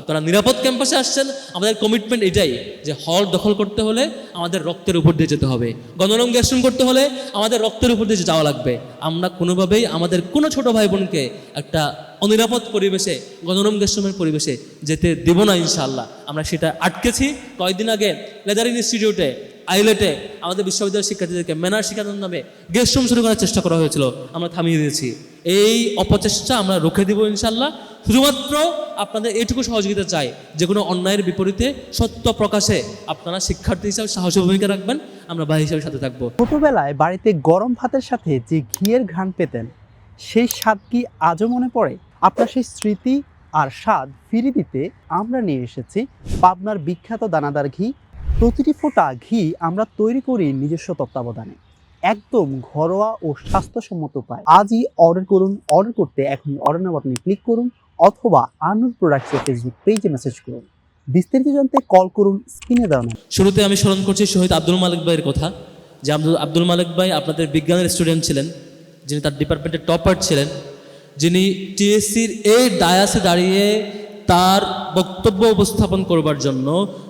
আপনারা নিরাপদ ক্যাম্পাসে আসছেন, আমাদের কমিটমেন্ট এটাই যে হল দখল করতে হলে আমাদের রক্তের উপর দিয়ে যেতে হবে, গণরম গ্যাস্ট্রুম করতে হলে আমাদের রক্তের উপর দিয়ে যাওয়া লাগবে। আমরা কোনোভাবেই আমাদের কোনো ছোট ভাই বোনকে একটা অনিরাপদ পরিবেশে, গণরম গ্যাস্ট্রুমের পরিবেশে যেতে দেব না ইনশাআল্লাহ। আমরা সেটা আটকেছি। কয়েকদিন আগে লেদার ইনস্টিটিউটে আইলেটে আমাদের বিশ্ববিদ্যালয়ের শিক্ষার্থীদেরকে ম্যানার শিক্ষানোর নামে গেস্টরুম শুরু করার চেষ্টা করা হয়েছিল, আমরা থামিয়ে দিয়েছি। এই অপচেষ্টা আমরা রুখে দিব ইনশাআল্লাহ। শুধুমাত্র আপনাদের এইটুকু সহযোগিতা চাই, যে কোনো অন্যায়ের বিপরীতে সত্য প্রকাশে আপনারা শিক্ষার্থী হিসাবে সাহসী ভূমিকা রাখবেন, আমরা ভাই হিসাবে সাথে থাকবো। ছোটবেলায় বাড়িতে গরম ভাতের সাথে যে ঘিয়ের ঘ্রাণ পেতেন, সেই স্বাদ কি আজও মনে পড়ে? আপনার সেই স্মৃতি আর স্বাদ ফিরে দিতে আমরা নিয়ে এসেছি পাবনার বিখ্যাত দানাদার ঘি। প্রতিটি ফোঁটা ঘি আমরা তৈরি করি নিজস্ব তত্ত্বাবধানে, একদম ঘরোয়া ও স্বাস্থ্যসম্মত উপায়। আজই অর্ডার করুন। অর্ডার করতে এখনই অর্ডার নাও বাটনে ক্লিক করুন অথবা আনুর প্রোডাক্টসের ফেসবুক পেজে মেসেজ করুন। বিস্তারিত জানতে কল করুন স্ক্রিনে দেওয়া নাম্বারে। শুরুতে আমি স্মরণ করছি শহীদ আব্দুল মালিক ভাইয়ের কথা, যে আব্দুল মালিক ভাই আপনাদের বিজ্ঞানের স্টুডেন্ট ছিলেন, যিনি তার ডিপার্টমেন্টের টপার ছিলেন, যিনি টিএসসির এই ডায়াসে দাঁড়িয়ে তার বক্তব্য উপস্থাপন করবার জন্য,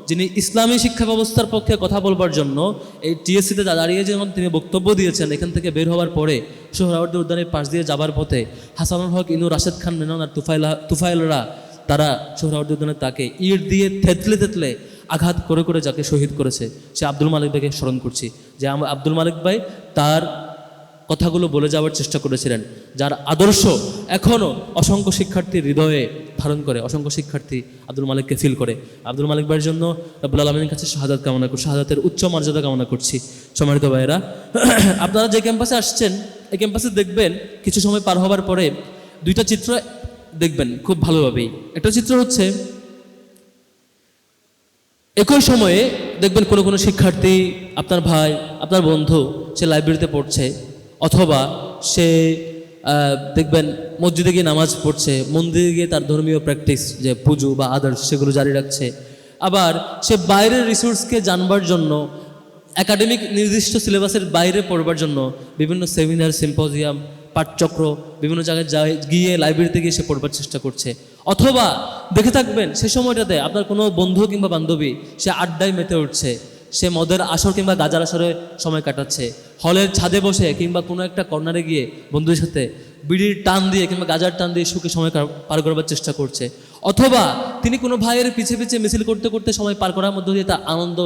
যিনি ইসলামী শিক্ষা ব্যবস্থার পক্ষে কথা বলবার জন্য এই টিএসসিতে দাঁড়িয়ে যখন তিনি বক্তব্য দিয়েছেন, এখান থেকে বের হওয়ার পরে সোহরাওয়ার্দী উদ্যানের পাশ দিয়ে যাবার পথে হাসানুল হক, ইনু, রাশেদ খান মেনন আর তুফাইলরা তারা সোহরাওয়ার্দী উদ্যানে তাকে ইট দিয়ে থেতলে থেতলে আঘাত করে করে যাকে শহীদ করেছে, সে আব্দুল মালিক ভাইকে স্মরণ করছি। যে আব্দুল মালিক ভাই তার কথাগুলো বলে যাওয়ার চেষ্টা করেছিলেন, যার আদর্শ এখনও অসংখ্য শিক্ষার্থীর হৃদয়ে ধারণ করে, অসংখ্য শিক্ষার্থী আব্দুল মালিককে ফিল করে। আব্দুল মালিক ভাইয়ের জন্য রব্বুল আলামিনের কাছে শাহাদাত কামনা করছি, শাহাদাতের উচ্চ মর্যাদা কামনা করছি। সম্মানিত ভাইয়েরা, আপনারা যে ক্যাম্পাসে আসছেন, এই ক্যাম্পাসে দেখবেন কিছু সময় পার হবার পরে দুইটা চিত্র দেখবেন খুব ভালোভাবেই। একটা চিত্র হচ্ছে একই সময়ে দেখবেন কোনো কোনো শিক্ষার্থী, আপনার ভাই, আপনার বন্ধু, সে লাইব্রেরিতে পড়ছে, অথবা সে দেখবেন মসজিদে গিয়ে নামাজ পড়ছে, মন্দিরে গিয়ে তার ধর্মীয় প্র্যাকটিস, যে পুজো বা আদার্স, সেগুলো জারি রাখছে। আবার সে বাইরের রিসোর্সকে জানবার জন্য, একাডেমিক নির্দিষ্ট সিলেবাসের বাইরে পড়বার জন্য বিভিন্ন সেমিনার, সিম্পোজিয়াম, পাঠচক্র, বিভিন্ন জায়গায় গিয়ে লাইব্রেরিতে গিয়ে সে পড়বার চেষ্টা করছে। অথবা দেখে থাকবেন সে সময়টাতে আপনার কোনো বন্ধু কিংবা বান্ধবী সে আড্ডায় মেতে উঠছে, সে মদের আসর কিংবা গাজার আসরে সময় কাটাচ্ছে, হলের ছাদে বসে কিংবা কোনো একটা কর্নারে গিয়ে বন্ধুদের সাথে বিড়ির টান দিয়ে কিংবা গাজার টান দিয়ে সুখে সময় পার করবার চেষ্টা করছে। অথবা তিনি কোনো ভাইয়ের পিছে পিছে মিছিল করতে করতে সময় পার করার মধ্য দিয়ে তার আনন্দ,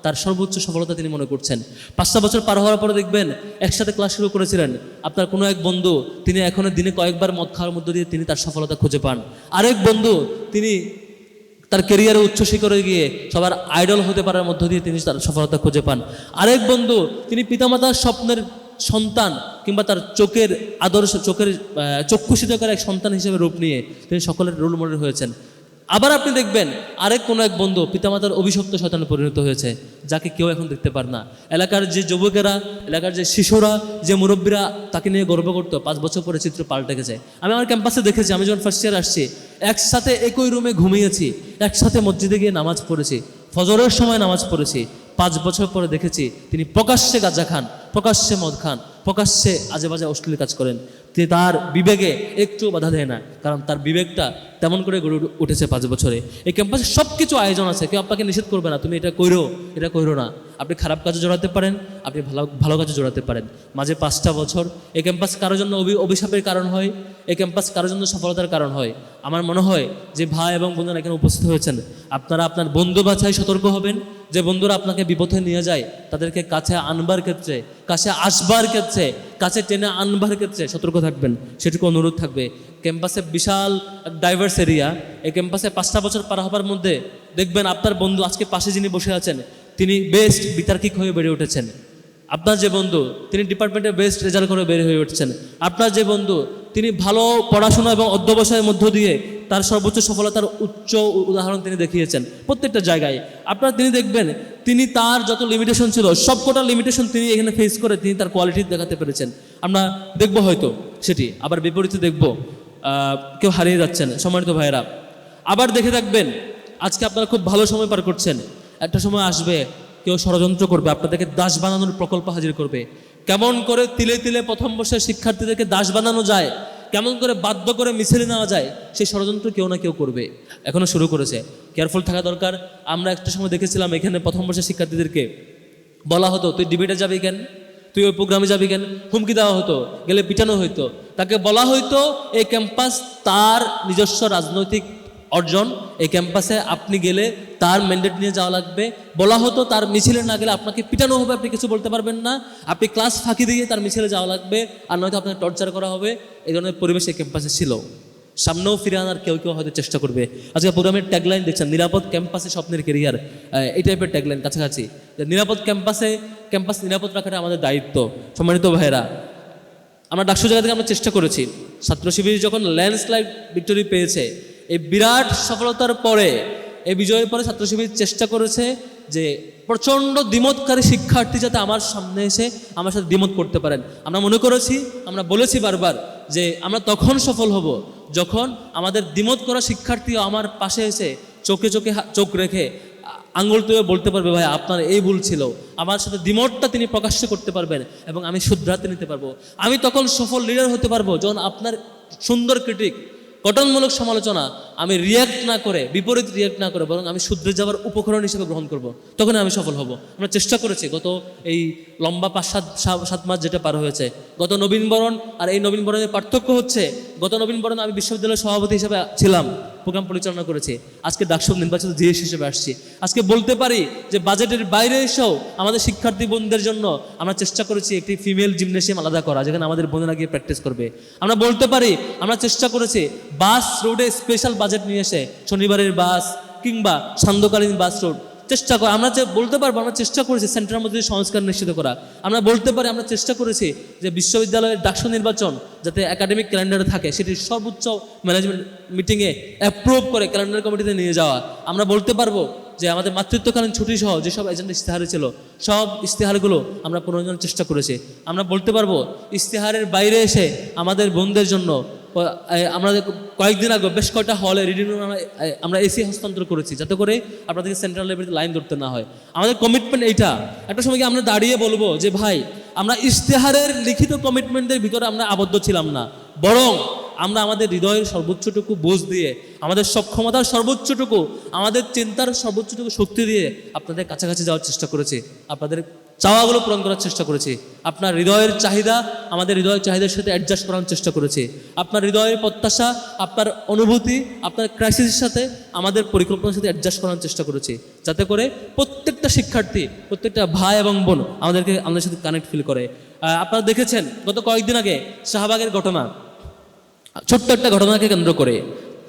তার সর্বোচ্চ সফলতা তিনি মনে করছেন। 5টা বছর পার হওয়ার পরে দেখবেন একসাথে ক্লাস শুরু করেছিলেন আপনার কোনো এক বন্ধু, তিনি এখন দিনে কয়েকবার মদ খাওয়ার মধ্য দিয়ে তিনি তার সফলতা খুঁজে পান। আরেক বন্ধু, তিনি তার ক্যারিয়ারে উচ্চ শিখরে গিয়ে সবার আইডল হতে পারার মধ্য দিয়ে তিনি তার সফলতা খুঁজে পান। আরেক বন্ধু, তিনি পিতামাতার স্বপ্নের সন্তান কিংবা তার চোখের আদর্শ, চক্ষুষিতকার এক সন্তান হিসেবে রূপ নিয়ে তিনি সকলের রোল মডেল হয়েছেন। আবার আপনি দেখবেন আরেক কোনো এক বন্ধু পিতামাতার অভিশপ্ত শয়তানে পরিণত হয়েছে, যাকে কেউ এখন দেখতে পার না। এলাকার যে যুবকেরা, এলাকার যে শিশুরা, যে মুরব্বীরা তাকে নিয়ে গর্ব করতো, 5 বছর পরে চিত্র পাল্টে গেছে। আমি আমার ক্যাম্পাসে দেখেছি, আমি যখন ফার্স্ট ইয়ার আসছি, একসাথে একই রুমে ঘুমিয়েছি, একসাথে মসজিদে গিয়ে নামাজ পড়েছি, ফজরের সময় নামাজ পড়েছি। 5 বছর পরে দেখেছি তিনি প্রকাশ্যে গাঁজা খান, প্রকাশ্যে মদ খান, প্রকাশ্যে আজে বাজে অশ্লীল কাজ করেন। তিনি তার বিবেকে একটু বাধা দেয় না, কারণ তার বিবেকটা তেমন করে গড়ে উঠেছে 5 বছরে। এই ক্যাম্পাসে সব কিছু আয়োজন আছে, কেউ আপনাকে নিষেধ করবে না তুমি এটা কইরো, এটা কইরো না। আপনি খারাপ কাজে জড়াতে পারেন, আপনি ভালো কাজে জড়াতে পারেন। মাঝে 5টা বছর এই ক্যাম্পাস কারোর জন্য অভিশাপের কারণ হয়, এই ক্যাম্পাস কারোর জন্য সফলতার কারণ হয়। আমার মনে হয় যে ভাই এবং বোনেরা এখানে উপস্থিত হয়েছেন, আপনারা আপনার বন্ধু বাছাই সতর্ক হবেন। যে বন্ধুরা আপনাকে বিপথে নিয়ে যায়, তাদেরকে কাছে আনবার ক্ষেত্রে, কাছে আসবার ক্ষেত্রে, কাছে টেনে আনবার ক্ষেত্রে সতর্ক থাকবেন, সেটুকু অনুরোধ থাকবে। ক্যাম্পাসে বিশাল ডাইভার্স এরিয়া। এই ক্যাম্পাসে 5টা বছর পার হবার মধ্যে দেখবেন আপনার বন্ধু, আজকে পাশে যিনি বসে আছেন, তিনি বেস্ট বিতার্কিক হয়ে বেড়ে উঠেছেন। আপনার যে বন্ধু, তিনি ডিপার্টমেন্টে বেস্ট রেজাল্ট করে বের হয়ে উঠছেন। আপনার যে বন্ধু, তিনি ভালো পড়াশোনা এবং অধ্যবসায়ের মধ্য দিয়ে তার সর্বোচ্চ সফলতার উচ্চ উদাহরণ তিনি দেখিয়েছেন প্রত্যেকটা জায়গায়। আপনারা তিনি দেখবেন তিনি তার যত লিমিটেশন ছিল, সবকটা লিমিটেশন তিনি এখানে ফেস করে তিনি তার কোয়ালিটি দেখাতে পেরেছেন। আমরা দেখবো হয়তো সেটি, আবার বিপরীতে দেখবো কেউ হারিয়ে যাচ্ছেন। সম্মানিত ভাইয়েরা, আবার দেখে থাকবেন আজকে আপনারা খুব ভালো সময় পার করছেন, একটা সময় আসবে কেউ ষড়যন্ত্র করবে, আপনাদেরকে দাস বানানোর প্রকল্প হাজির করবে। কেমন করে তিলে তিলে প্রথম বর্ষের শিক্ষার্থীদেরকে দাস বানানো যায়, কেমন করে বাধ্য করে মিছিলে নেওয়া যায় সেই ষড়যন্ত্র কেউ না কেউ করবে, এখনো শুরু করেছে। কেয়ারফুল থাকা দরকার। আমরা একটা সময় দেখেছিলাম এখানে প্রথম বর্ষের শিক্ষার্থীদেরকে বলা হতো তুই ডিবেটে যাবি কেন, তুই ওই প্রোগ্রামে যাবি কেন, হুমকি দেওয়া হতো, গেলে পিটানো হইতো। তাকে বলা হইতো এই ক্যাম্পাস তার নিজস্ব রাজনৈতিক অর্জন, এই ক্যাম্পাসে আপনি গেলে তার ম্যান্ডেট নিয়ে যাওয়া লাগবে। বলা হতো তার মিছিলে না গেলে আপনাকে পিটানো হবে, আপনি কিছু বলতে পারবেন না, আপনি ক্লাস ফাঁকি দিয়ে তার মিছিলে যাওয়া লাগবে, আর নয়তো আপনাকে টর্চার করা হবে। এই ধরনের পরিবেশ এই ক্যাম্পাসে ছিল। সামনেও ফিরে আনার কেউ কেউ হয়তো চেষ্টা করবে। আজকে প্রোগ্রামের ট্যাগলাইন দেখছেন, নিরাপদ ক্যাম্পাসে স্বপ্নের কেরিয়ার, এই টাইপের ট্যাগলাইন কাছাকাছি। যে নিরাপদ ক্যাম্পাস নিরাপদ রাখাটা আমাদের দায়িত্ব। সম্মানিত ভাইয়েরা, আমরা ডাকসু জায়গা থেকে আমরা চেষ্টা করেছি। ছাত্র শিবির যখন ল্যান্ডস্লাইড ভিক্টোরি পেয়েছে, এই বিরাট সফলতার পরে, এই বিজয়ের পরে ছাত্র শিবির চেষ্টা করেছে যে প্রচণ্ড দ্বিমতকারী শিক্ষার্থী যাতে আমার সামনে এসে আমার সাথে দ্বিমত করতে পারেন। আমরা মনে করেছি, আমরা বলেছি বারবার যে আমরা তখন সফল হব যখন আমাদের দ্বিমত করা শিক্ষার্থী আমার পাশে এসে চোখে চোখ রেখে আঙুল তুলে বলতে পারবে ভাই আপনার এই ভুল ছিল, আমার সাথে দ্বিমতটা তিনি প্রকাশ্য করতে পারবেন এবং আমি শুধরাতে নিতে পারবো। আমি তখন সফল লিডার হতে পারবো যখন আপনার সুন্দর ক্রিটিক, গঠনমূলক সমালোচনা আমি রিয়্যাক্ট না করে, বিপরীত রিয়্যাক্ট না করে, বরং আমি শুধরে যাওয়ার উপকরণ হিসেবে গ্রহণ করব, তখন আমি সফল হব। আমরা চেষ্টা করেছি গত এই লম্বা 5-7 মাস যেটা পার হয়েছে। গত নবীনবরণ আর এই নবীনবরণের পার্থক্য হচ্ছে, গত নবীনবরণ আমি বিশ্ববিদ্যালয়ের সভাপতি হিসেবে ছিলাম, প্রোগ্রাম পরিচালনা করেছি। আজকে ডাকসু নির্বাচিত জিএস হিসেবে আসছি। আজকে বলতে পারি যে বাজেটের বাইরে এসেও আমাদের শিক্ষার্থী বোনদের জন্য আমরা চেষ্টা করেছি একটি ফিমেল জিমনেশিয়াম আলাদা করা, যেখানে আমাদের বোনেরা গিয়ে প্র্যাকটিস করবে। আমরা বলতে পারি আমরা চেষ্টা করেছি বাস রোডে স্পেশাল বাজেট নিয়ে এসে, শনিবারের বাস কিংবা সান্ধ্যকালীন বাস রোড চেষ্টা করা। আমরা যে বলতে পারবো আমরা চেষ্টা করেছি সেন্টারের মধ্যে সংস্কার নিশ্চিত করা। আমরা বলতে পারি আমরা চেষ্টা করেছি যে বিশ্ববিদ্যালয়ের ডাকসু নির্বাচন যাতে একাডেমিক ক্যালেন্ডারে থাকে সেটি সর্বোচ্চ ম্যানেজমেন্ট মিটিংয়ে অ্যাপ্রুভ করে ক্যালেন্ডার কমিটিতে নিয়ে যাওয়া। আমরা বলতে পারবো যে আমাদের মাতৃত্বকালীন ছুটি সহ যেসব এজেন্ডা ইশতেহারে ছিল সব ইশতেহারগুলো আমরা পুনর্জনের চেষ্টা করেছি। আমরা বলতে পারবো ইশতেহারের বাইরে এসে আমাদের বোনদের জন্য আমরা কয়েকদিন আগে বেশ কয়েকটা হলে রিডিং রুম আমরা এসি হস্তান্তর করেছি, যাতে করে আপনাদেরকে সেন্ট্রাল লেভেলে লাইন ধরতে না হয়। আমাদের কমিটমেন্ট এইটা। একটা সময় আমরা দাঁড়িয়ে বলবো যে ভাই আমরা ইশতেহারের লিখিত কমিটমেন্টের ভিতরে আমরা আবদ্ধ ছিলাম না, বরং আমরা আমাদের হৃদয়ের সর্বোচ্চটুকু বোঝ দিয়ে, আমাদের সক্ষমতার সর্বোচ্চটুকু, আমাদের চিন্তার সর্বোচ্চটুকু শক্তি দিয়ে আপনাদের কাছাকাছি যাওয়ার চেষ্টা করেছি, আপনাদের চাওয়াগুলো পূরণ করার চেষ্টা করেছি। আপনার হৃদয়ের চাহিদা আমাদের হৃদয়ের চাহিদার সাথে অ্যাডজাস্ট করার চেষ্টা করেছি। আপনার হৃদয়ের প্রত্যাশা, আপনার অনুভূতি, আপনার ক্রাইসিসের সাথে আমাদের পরিকল্পনার সাথে অ্যাডজাস্ট করার চেষ্টা করেছি, যাতে করে প্রত্যেকটা শিক্ষার্থী, প্রত্যেকটা ভাই এবং বোন আমাদের সাথে কানেক্ট ফিল করে। আপনারা দেখেছেন গত কয়েকদিন আগে শাহবাগের ঘটনা, ছোট্ট একটা ঘটনাকে কেন্দ্র করে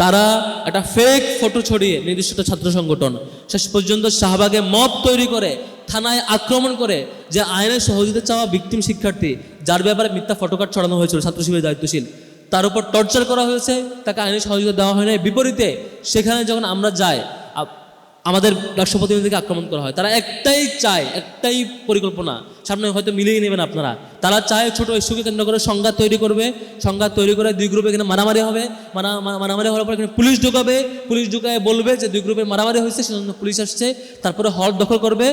তারা একটা ফেক ফটো ছড়িয়ে নির্দিষ্ট একটা ছাত্র সংগঠন শেষ পর্যন্ত শাহবাগে মব তৈরি করে থানায় আক্রমণ করে, যে আইনের সহযোগিতা চাওয়া ভিকটিম শিক্ষার্থী যার ব্যাপারে মিথ্যা ফটোকার্ড ছড়ানো হয়েছিল ছাত্র শিবিরের দায়িত্বশীল, তার উপর টর্চার করা হয়েছে, তাকে আইনের সহযোগিতা দেওয়া হয় না। বিপরীতে সেখানে যখন আমরা যাই আমাদের রাষ্ট্র প্রতিনিধিকে আক্রমণ করা হয়। তারা একটাই চায়, একটাই পরিকল্পনা, সামনে হয়তো মিলিয়ে নেবেন আপনারা, তারা চায় ছোট ইস্যুকে কেন্দ্র করে সংঘাত তৈরি করবে, সংঘাত তৈরি করে দুই গ্রুপে এখানে মারামারি হবে, মারামারি হওয়ার পর এখানে পুলিশ ঢুকাবে, পুলিশ ঢুকায় বলবে যে দুই গ্রুপে মারামারি হয়েছে সেজন্য পুলিশ আসছে, তারপরে হল দখল করবে।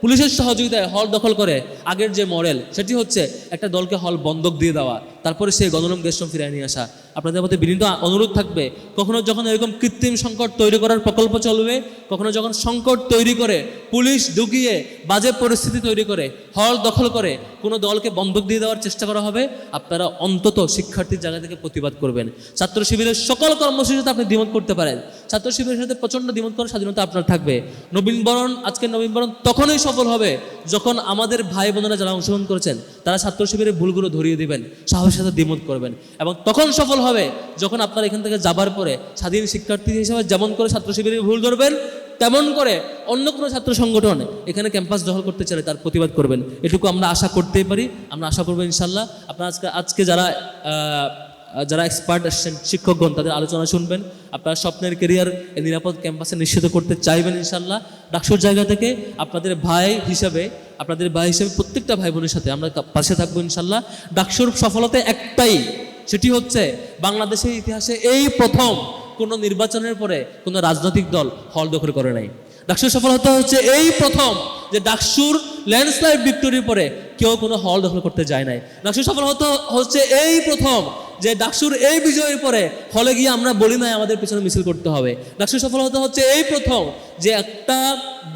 পুলিশের সহযোগিতায় হল দখল করে আগের যে মডেল সেটি হচ্ছে একটা দলকে হল বন্ধক দিয়ে দেওয়া, তারপরে সেই গণরম গেস্টম ফিরিয়ে নিয়ে আসা। আপনাদের মধ্যে বিনীত অনুরোধ থাকবে, কখনো যখন এরকম কৃত্রিম সংকট তৈরি করার প্রকল্প চলবে, কখনো যখন সংকট তৈরি করে পুলিশ ঢুকিয়ে বাজে পরিস্থিতি তৈরি করে হল দখল করে কোনো দলকে বন্ধক দিয়ে দেওয়ার চেষ্টা করা হবে, আপনারা অন্তত শিক্ষার্থীর জায়গা থেকে প্রতিবাদ করবেন। ছাত্র শিবিরের সকল কর্মসূচিতে আপনি দ্বিমত করতে পারেন, ছাত্র শিবিরের সাথে প্রচণ্ড দ্বিমত করার স্বাধীনতা আপনার থাকবে। নবীনবরণ, আজকের নবীনবরণ তখনই সফল হবে যখন আমাদের ভাই বোনেরা যারা অংশগ্রহণ করেছেন তারা ছাত্র শিবিরের ভুলগুলো ধরিয়ে দিবেন, সাহসের সাথে দ্বিমত করবেন, এবং তখন সফল হবে যখন আপনারা এখান থেকে যাবার পরে স্বাধীন শিক্ষার্থী হিসেবে যেমন করে ছাত্র শিবিরের ভুল ধরবেন, তেমন করে অন্য কোনো ছাত্র সংগঠন এখানে ক্যাম্পাস দখল করতে চাইলে তার প্রতিবাদ করবেন। এটুকু আমরা আশা করতেই পারি, আমরা আশা করবো ইনশাল্লাহ। আপনারা আজকে যারা এক্সপার্ট আসছেন শিক্ষকগণ তাদের আলোচনা শুনবেন, আপনারা স্বপ্নের কেরিয়ার নিরাপদ ক্যাম্পাসে নিশ্চিত করতে চাইবেন ইনশাল্লাহ। ডাকসুর জায়গা থেকে আপনাদের ভাই হিসাবে প্রত্যেকটা ভাই বোনের সাথে আমরা পাশে থাকবো ইনশাল্লাহ। ডাকসুর সফলতা একটাই, সেটি হচ্ছে বাংলাদেশের ইতিহাসে এই প্রথম কোনো নির্বাচনের পরে কোনো রাজনৈতিক দল হল দখল করে নাই। ডাকসুর সফলতা হচ্ছে এই প্রথম যে ডাকসুর ল্যান্ডস্লাইড ভিক্টোরির পরে কেউ কোনো হল দখল করতে যায় নাই। ডাকসু সফল হচ্ছে এই প্রথম যে ডাকসুর এই বিজয়ের পরে হলে গিয়ে আমরা বলি নাই আমাদের পিছনে মিছিল করতে হবে। ডাকসু সফল হচ্ছে এই প্রথম যে একটা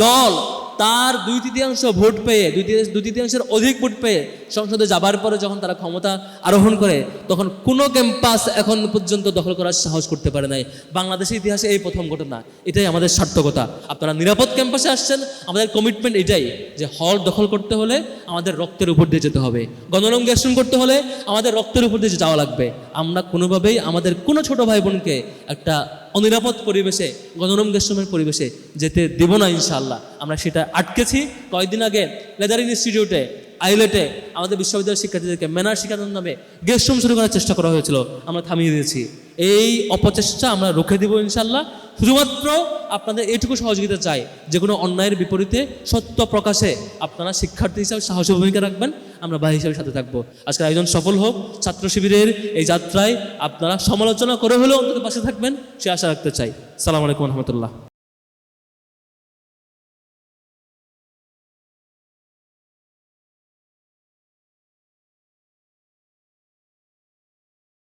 দল তার 2/3 ভোট পেয়ে 2/3 অধিক ভোট পেয়ে সংসদে যাবার পরে যখন তারা ক্ষমতা আরোহণ করে তখন কোনো ক্যাম্পাস এখন পর্যন্ত দখল করার সাহস করতে পারে নাই। বাংলাদেশের ইতিহাসে এই প্রথম ঘটনা। এটাই আমাদের সার্থকতা। আপনারা নিরাপদ ক্যাম্পাসে আসছেন, আমাদের কমিটমেন্ট এটাই যে হল দখল করতে হলে আমাদের রক্তের উপর দিয়ে যেতে হবে, গণরম গ্যাসন করতে হলে আমাদের রক্তের উপর দিয়ে যাওয়া লাগবে। আমরা কোনোভাবেই আমাদের কোনো ছোট ভাই বোনকে একটা অনিরাপদ পরিবেশে, গণরম গ্যাসমের পরিবেশে যেতে দেব না ইনশাআল্লাহ। আমরা সেটা আটকেছি। কয়েকদিন আগে লেদারিং ইনস্টিটিউটে আইলেটে আমাদের বিশ্ববিদ্যালয়ের শিক্ষার্থীদেরকে ম্যানার শেখানোর নামে গেস্ট রুম শুরু করার চেষ্টা করা হয়েছিল, আমরা থামিয়ে দিয়েছি। এই অপচেষ্টা আমরা রুখে দেব ইনশাআল্লাহ। শুধুমাত্র আপনাদের এইটুকু সহযোগিতা চাই, যে কোনো অন্যায়ের বিপরীতে সত্য প্রকাশে আপনারা শিক্ষার্থী হিসাবে সাহসী ভূমিকা রাখবেন, আমরা ভাই হিসাবে সাথে থাকবো। আজকের আয়োজন সফল হোক। ছাত্র শিবিরের এই যাত্রায় আপনারা সমালোচনা করে হলেও অন্তত পাশে থাকবেন, সে আশা রাখতে চাই। আসসালামু আলাইকুম রহমতুল্লাহ।